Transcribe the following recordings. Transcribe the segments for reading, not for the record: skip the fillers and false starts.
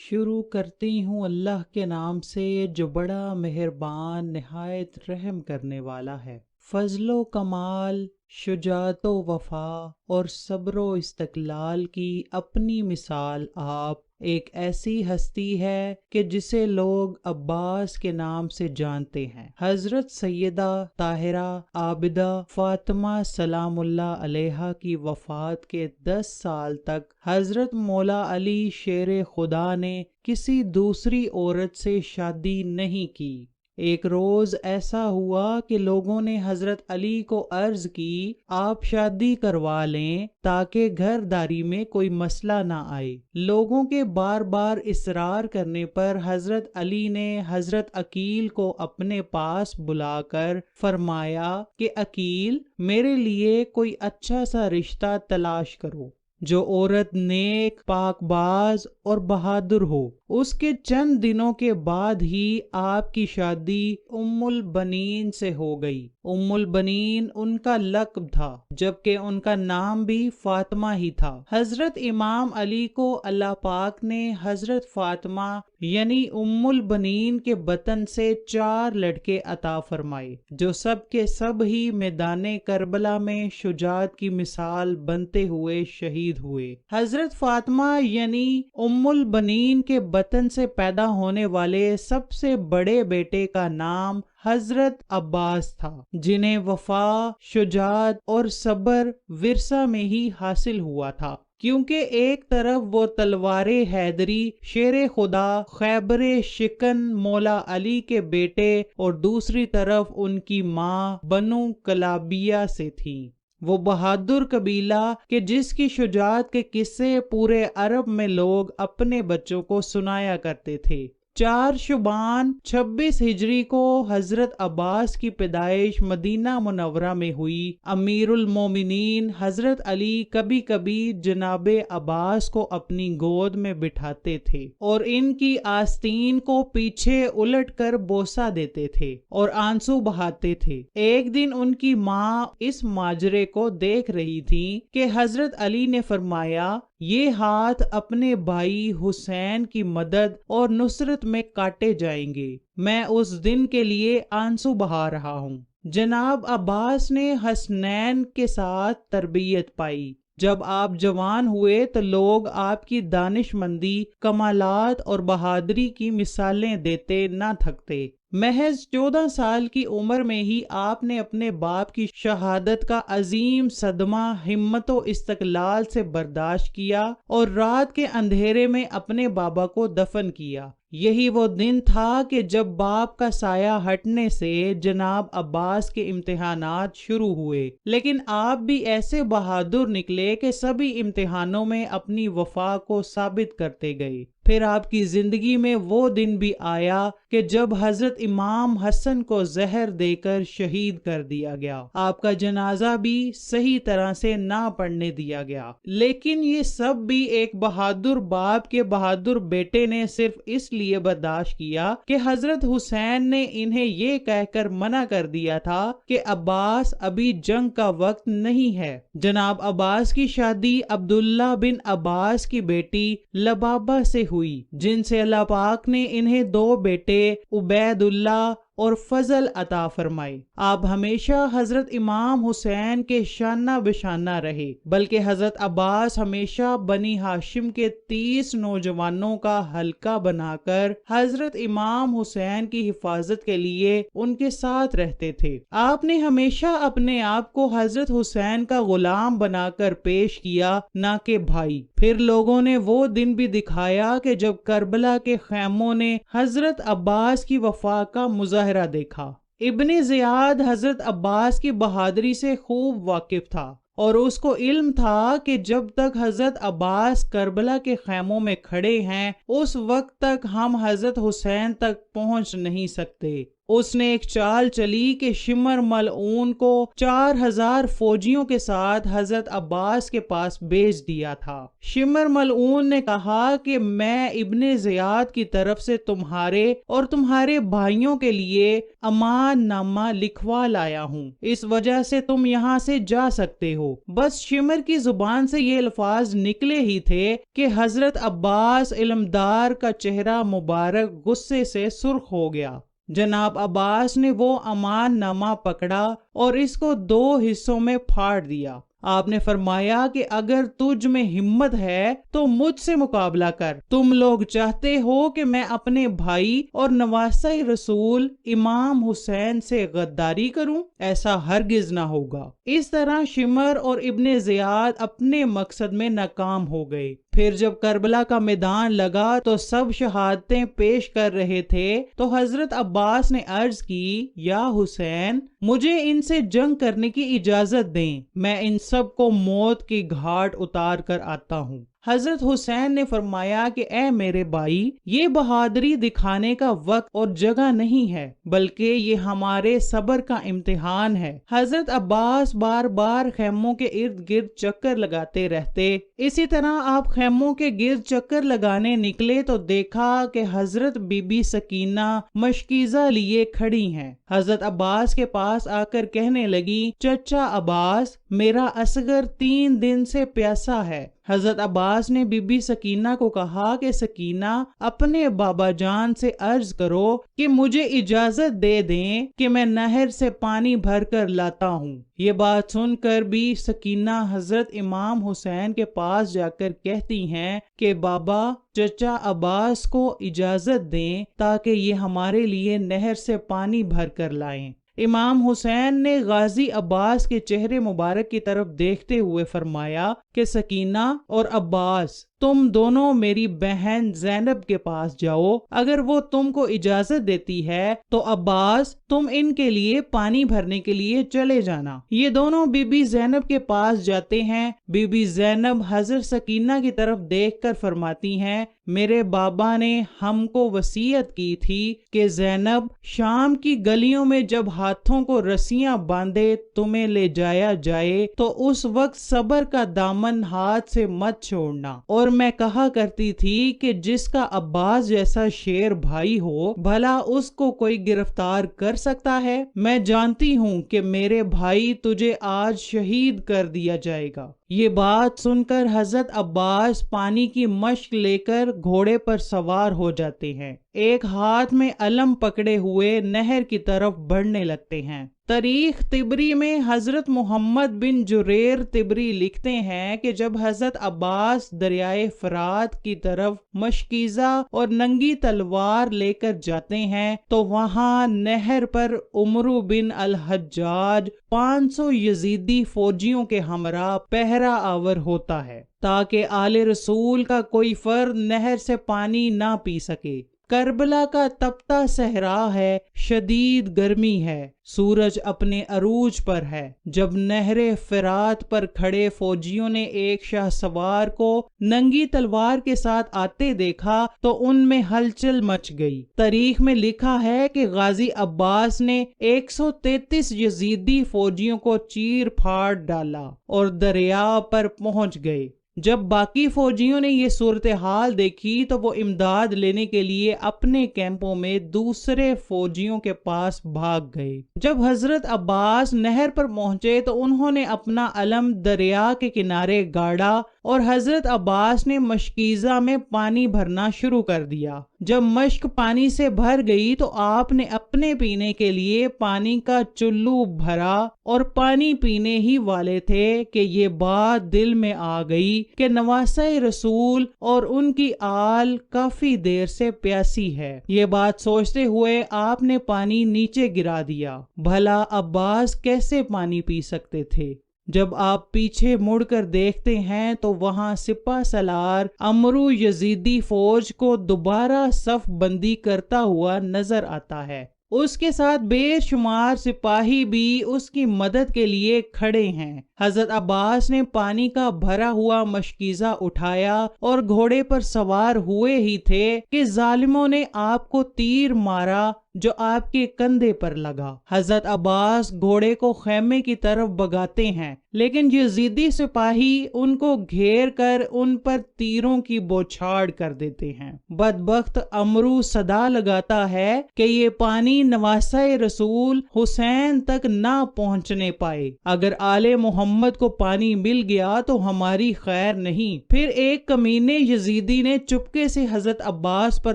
شروع کرتی ہوں اللہ کے نام سے جو بڑا مہربان نہایت رحم کرنے والا ہے۔ فضل و کمال، شجاعت و وفا اور صبر و استقلال کی اپنی مثال آپ ایک ایسی ہستی ہے کہ جسے لوگ عباس کے نام سے جانتے ہیں۔ حضرت سیدہ طاہرہ عابدہ فاطمہ سلام اللہ علیہا کی وفات کے 10 سال تک حضرت مولا علی شیر خدا نے کسی دوسری عورت سے شادی نہیں کی۔ ایک روز ایسا ہوا کہ لوگوں نے حضرت علی کو عرض کی آپ شادی کروا لیں تاکہ گھر داری میں کوئی مسئلہ نہ آئے۔ لوگوں کے بار بار اصرار کرنے پر حضرت علی نے حضرت عقیل کو اپنے پاس بلا کر فرمایا کہ عقیل، میرے لیے کوئی اچھا سا رشتہ تلاش کرو جو عورت نیک، پاک باز اور بہادر ہو۔ اس کے چند دنوں کے بعد ہی آپ کی شادی ام البنین سے ہو گئی۔ ام البنین ان کا لقب تھا، جبکہ ان کا نام بھی فاطمہ ہی تھا۔ حضرت امام علی کو اللہ پاک نے حضرت فاطمہ یعنی ام البنین کے بطن سے 4 لڑکے عطا فرمائے، جو سب کے سب ہی میدان کربلا میں شجاعت کی مثال بنتے ہوئے شہید ہوئے۔ حضرت فاطمہ یعنی ام البنین کے بطن سے پیدا ہونے والے سب سے بڑے بیٹے کا نام حضرت عباس تھا، جنہیں وفا، شجاعت اور صبر ورثہ میں ہی حاصل ہوا تھا، کیونکہ ایک طرف وہ تلوار حیدری شیر خدا خیبر شکن مولا علی کے بیٹے اور دوسری طرف ان کی ماں بنو کلابیہ سے تھیں۔ وہ بہادر قبیلہ کہ جس کی شجاعت کے قصے پورے عرب میں لوگ اپنے بچوں کو سنایا کرتے تھے۔ 4 شعبان 26 ہجری کو حضرت عباس کی پیدائش مدینہ منورہ میں ہوئی۔ امیر المومنین حضرت علی کبھی کبھی جناب عباس کو اپنی گود میں بٹھاتے تھے اور ان کی آستین کو پیچھے الٹ کر بوسہ دیتے تھے اور آنسو بہاتے تھے۔ ایک دن ان کی ماں اس ماجرے کو دیکھ رہی تھی کہ حضرت علی نے فرمایا، یہ ہاتھ اپنے بھائی حسین کی مدد اور نصرت میں کاٹے جائیں گے، میں اس دن کے لیے آنسو بہا رہا ہوں۔ جناب عباس نے حسنین کے ساتھ تربیت پائی۔ جب آپ جوان ہوئے تو لوگ آپ کی دانش مندی، کمالات اور بہادری کی مثالیں دیتے نہ تھکتے۔ محض 14 سال کی عمر میں ہی آپ نے اپنے باپ کی شہادت کا عظیم صدمہ ہمت و استقلال سے برداشت کیا اور رات کے اندھیرے میں اپنے بابا کو دفن کیا۔ یہی وہ دن تھا کہ جب باپ کا سایہ ہٹنے سے جناب عباس کے امتحانات شروع ہوئے، لیکن آپ بھی ایسے بہادر نکلے کہ سبھی امتحانوں میں اپنی وفا کو ثابت کرتے گئے۔ پھر آپ کی زندگی میں وہ دن بھی آیا کہ جب حضرت امام حسن کو زہر دے کر شہید کر دیا گیا۔ آپ کا جنازہ بھی صحیح طرح سے نہ پڑھنے دیا گیا، لیکن یہ سب بھی ایک بہادر باپ کے بہادر بیٹے نے صرف اس لیے برداشت کیا کہ حضرت حسین نے انہیں یہ کہہ کر منع کر دیا تھا کہ عباس ابھی جنگ کا وقت نہیں ہے۔ جناب عباس کی شادی عبداللہ بن عباس کی بیٹی لبابہ سے ہوئی، جن سے اللہ پاک نے انہیں 2 بیٹے عبید اللہ اور فضل عطا فرمائے۔ آپ ہمیشہ حضرت امام حسین کے شانہ بشانہ رہے، بلکہ حضرت عباس ہمیشہ بنی ہاشم کے 30 نوجوانوں کا حلقہ بنا کر حضرت امام حسین کی حفاظت کے لیے ان کے ساتھ رہتے تھے۔ آپ نے ہمیشہ اپنے آپ کو حضرت حسین کا غلام بنا کر پیش کیا، نہ کہ بھائی۔ پھر لوگوں نے وہ دن بھی دکھایا کہ جب کربلا کے خیموں نے حضرت عباس کی وفا کا مظاہرہ دیکھا۔ ابن زیاد حضرت عباس کی بہادری سے خوب واقف تھا اور اس کو علم تھا کہ جب تک حضرت عباس کربلا کے خیموں میں کھڑے ہیں اس وقت تک ہم حضرت حسین تک پہنچ نہیں سکتے۔ اس نے ایک چال چلی کہ شمر ملعون کو 4000 فوجیوں کے ساتھ حضرت عباس کے پاس بھیج دیا تھا۔ شمر ملعون نے کہا کہ میں ابن زیاد کی طرف سے تمہارے اور تمہارے بھائیوں کے لیے امان نامہ لکھوا لایا ہوں، اس وجہ سے تم یہاں سے جا سکتے ہو۔ بس شمر کی زبان سے یہ الفاظ نکلے ہی تھے کہ حضرت عباس علمدار کا چہرہ مبارک غصے سے سرخ ہو گیا۔ جناب عباس نے وہ امان نامہ پکڑا اور اس کو 2 حصوں میں پھاڑ دیا۔ آپ نے فرمایا کہ اگر تجھ میں ہمت ہے تو مجھ سے مقابلہ کر۔ تم لوگ چاہتے ہو کہ میں اپنے بھائی اور نواسہ رسول امام حسین سے غداری کروں؟ ایسا ہرگز نہ ہوگا۔ اس طرح شمر اور ابن زیاد اپنے مقصد میں ناکام ہو گئے۔ پھر جب کربلا کا میدان لگا تو سب شہادتیں پیش کر رہے تھے تو حضرت عباس نے عرض کی، یا حسین، مجھے ان سے جنگ کرنے کی اجازت دیں، میں ان سب کو موت کی گھاٹ اتار کر آتا ہوں۔ حضرت حسین نے فرمایا کہ اے میرے بھائی، یہ بہادری دکھانے کا وقت اور جگہ نہیں ہے، بلکہ یہ ہمارے صبر کا امتحان ہے۔ حضرت عباس بار بار خیموں کے ارد گرد چکر لگاتے رہتے۔ اسی طرح آپ خیموں کے گرد چکر لگانے نکلے تو دیکھا کہ حضرت بی بی سکینہ مشکیزہ لیے کھڑی ہیں۔ حضرت عباس کے پاس آ کر کہنے لگی، چچا عباس، میرا اصغر 3 دن سے پیاسا ہے۔ حضرت عباس نے بی بی سکینہ کو کہا کہ سکینہ، اپنے بابا جان سے عرض کرو کہ مجھے اجازت دے دیں کہ میں نہر سے پانی بھر کر لاتا ہوں۔ یہ بات سن کر بھی سکینہ حضرت امام حسین کے پاس جا کر کہتی ہیں کہ بابا، چچا عباس کو اجازت دیں تاکہ یہ ہمارے لیے نہر سے پانی بھر کر لائیں۔ امام حسین نے غازی عباس کے چہرے مبارک کی طرف دیکھتے ہوئے فرمایا کہ سکینہ اور عباس، تم دونوں میری بہن زینب کے پاس جاؤ، اگر وہ تم کو اجازت دیتی ہے تو عباس، تم ان کے لیے پانی بھرنے کے لیے چلے جانا۔ یہ دونوں بی بی زینب کے پاس جاتے ہیں۔ بی بی زینب حضرت سکینہ کی طرف دیکھ کر فرماتی ہیں، میرے بابا نے ہم کو وصیت کی تھی کہ زینب، شام کی گلیوں میں جب ہاتھوں کو رسیاں باندھے تمہیں لے جایا جائے تو اس وقت صبر کا دامن ہاتھ سے مت چھوڑنا۔ اور میں کہا کرتی تھی کہ جس کا عباس جیسا شیر بھائی ہو، بھلا اس کو کوئی گرفتار کر سکتا ہے؟ میں جانتی ہوں کہ میرے بھائی تجھے آج شہید کر دیا جائے گا۔ یہ بات سن کر حضرت عباس پانی کی مشک لے کر گھوڑے پر سوار ہو جاتے ہیں، ایک ہاتھ میں علم پکڑے ہوئے نہر کی طرف بڑھنے لگتے ہیں۔ تاریخ طبری میں حضرت محمد بن جریر طبری لکھتے ہیں کہ جب حضرت عباس دریائے فرات کی طرف مشکیزہ اور ننگی تلوار لے کر جاتے ہیں تو وہاں نہر پر عمرو بن الحجاج 500 یزیدی فوجیوں کے ہمراہ پہرا آور ہوتا ہے تاکہ آل رسول کا کوئی فرد نہر سے پانی نہ پی سکے۔ کربلا کا تپتا صحرا ہے، شدید گرمی ہے، سورج اپنے عروج پر ہے۔ جب نہر فرات پر کھڑے فوجیوں نے ایک شاہ سوار کو ننگی تلوار کے ساتھ آتے دیکھا تو ان میں ہلچل مچ گئی۔ تاریخ میں لکھا ہے کہ غازی عباس نے 133 یزیدی فوجیوں کو چیر پھاڑ ڈالا اور دریا پر پہنچ گئے۔ جب باقی فوجیوں نے یہ صورتحال دیکھی تو وہ امداد لینے کے لیے اپنے کیمپوں میں دوسرے فوجیوں کے پاس بھاگ گئے۔ جب حضرت عباس نہر پر پہنچے تو انہوں نے اپنا علم دریا کے کنارے گاڑا اور حضرت عباس نے مشکیزہ میں پانی بھرنا شروع کر دیا۔ جب مشک پانی سے بھر گئی تو آپ نے اپنے پینے کے لیے پانی کا چلو بھرا اور پانی پینے ہی والے تھے کہ یہ بات دل میں آ گئی کہ نواسہ رسول اور ان کی آل کافی دیر سے پیاسی ہے۔ یہ بات سوچتے ہوئے آپ نے پانی نیچے گرا دیا۔ بھلا عباس کیسے پانی پی سکتے تھے؟ جب آپ پیچھے مڑ کر دیکھتے ہیں تو وہاں سپہ سالار عمرو یزیدی فوج کو دوبارہ صف بندی کرتا ہوا نظر آتا ہے۔ اس کے ساتھ بے شمار سپاہی بھی اس کی مدد کے لیے کھڑے ہیں۔ حضرت عباس نے پانی کا بھرا ہوا مشکیزہ اٹھایا اور گھوڑے پر سوار ہوئے ہی تھے کہ ظالموں نے آپ کو تیر مارا جو آپ کے کندھے پر لگا۔ حضرت عباس گھوڑے کو خیمے کی طرف بگاتے ہیں، لیکن یزیدی سپاہی ان کو گھیر کر ان پر تیروں کی بوچھاڑ کر دیتے ہیں۔ بدبخت امرو صدا لگاتا ہے کہ یہ پانی نواسہ رسول حسین تک نہ پہنچنے پائے، اگر آل محمد کو پانی مل گیا تو ہماری خیر نہیں۔ پھر ایک کمینے یزیدی نے چپکے سے حضرت عباس پر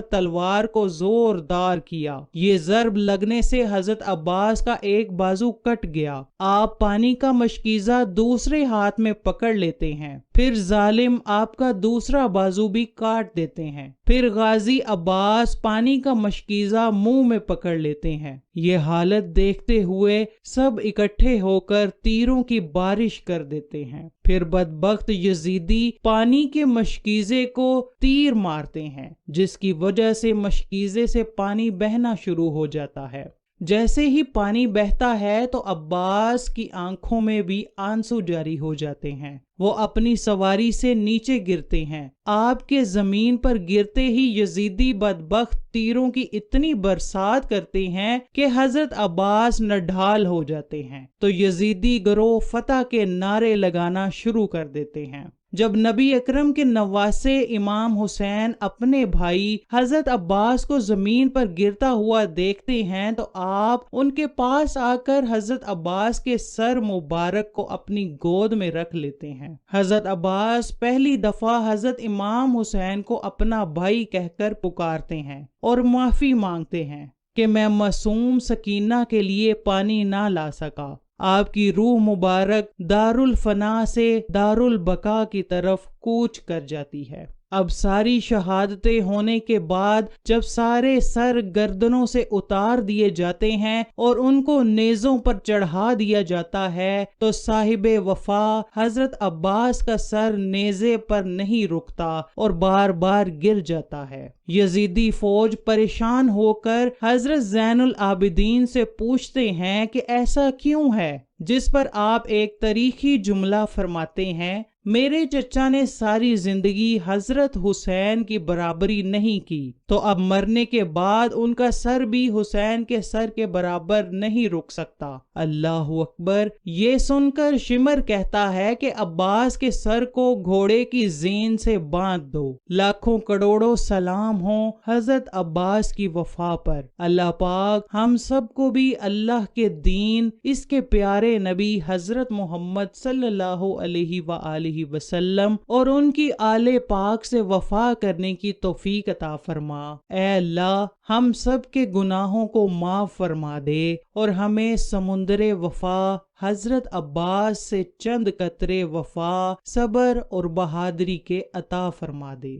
تلوار کو زوردار کیا، یہ ضرب لگنے سے حضرت عباس کا ایک بازو کٹ گیا۔ آپ پانی کا مشکیزہ دوسرے ہاتھ میں پکڑ لیتے ہیں، پھر ظالم آپ کا دوسرا بازو بھی کاٹ دیتے ہیں۔ پھر غازی عباس پانی کا مشکیزہ منہ میں پکڑ لیتے ہیں۔ یہ حالت دیکھتے ہوئے سب اکٹھے ہو کر تیروں کی بارش کر دیتے ہیں۔ پھر بدبخت یزیدی پانی کے مشکیزے کو تیر مارتے ہیں، جس کی وجہ سے مشکیزے سے پانی بہنا شروع ہو جاتا ہے۔ جیسے ہی پانی بہتا ہے تو عباس کی آنکھوں میں بھی آنسو جاری ہو جاتے ہیں، وہ اپنی سواری سے نیچے گرتے ہیں۔ آپ کے زمین پر گرتے ہی یزیدی بدبخت تیروں کی اتنی برسات کرتے ہیں کہ حضرت عباس نڈھال ہو جاتے ہیں، تو یزیدی گروہ فتح کے نعرے لگانا شروع کر دیتے ہیں۔ جب نبی اکرم کے نواسے امام حسین اپنے بھائی حضرت عباس کو زمین پر گرتا ہوا دیکھتے ہیں تو آپ ان کے پاس آ کر حضرت عباس کے سر مبارک کو اپنی گود میں رکھ لیتے ہیں۔ حضرت عباس پہلی دفعہ حضرت امام حسین کو اپنا بھائی کہہ کر پکارتے ہیں اور معافی مانگتے ہیں کہ میں معصوم سکینہ کے لیے پانی نہ لا سکا۔ آپ کی روح مبارک دارالفنا سے دارالبقا کی طرف کوچ کر جاتی ہے۔ اب ساری شہادتیں ہونے کے بعد جب سارے سر گردنوں سے اتار دیے جاتے ہیں اور ان کو نیزوں پر چڑھا دیا جاتا ہے تو صاحب وفا حضرت عباس کا سر نیزے پر نہیں رکتا اور بار بار گر جاتا ہے۔ یزیدی فوج پریشان ہو کر حضرت زین العابدین سے پوچھتے ہیں کہ ایسا کیوں ہے، جس پر آپ ایک تاریخی جملہ فرماتے ہیں، میرے چچا نے ساری زندگی حضرت حسین کی برابری نہیں کی، تو اب مرنے کے بعد ان کا سر بھی حسین کے سر کے برابر نہیں رک سکتا۔ اللہ اکبر۔ یہ سن کر شمر کہتا ہے کہ عباس کے سر کو گھوڑے کی زین سے باندھ دو۔ لاکھوں کروڑوں سلام ہوں حضرت عباس کی وفا پر۔ اللہ پاک ہم سب کو بھی اللہ کے دین، اس کے پیارے نبی حضرت محمد صلی اللہ علیہ وآلہ وسلم اور ان کی آل پاک سے وفا کرنے کی توفیق عطا فرما۔ اے اللہ ہم سب کے گناہوں کو معاف فرما دے اور ہمیں سمندر وفا حضرت عباس سے چند قطرے وفا، صبر اور بہادری کے عطا فرما دے۔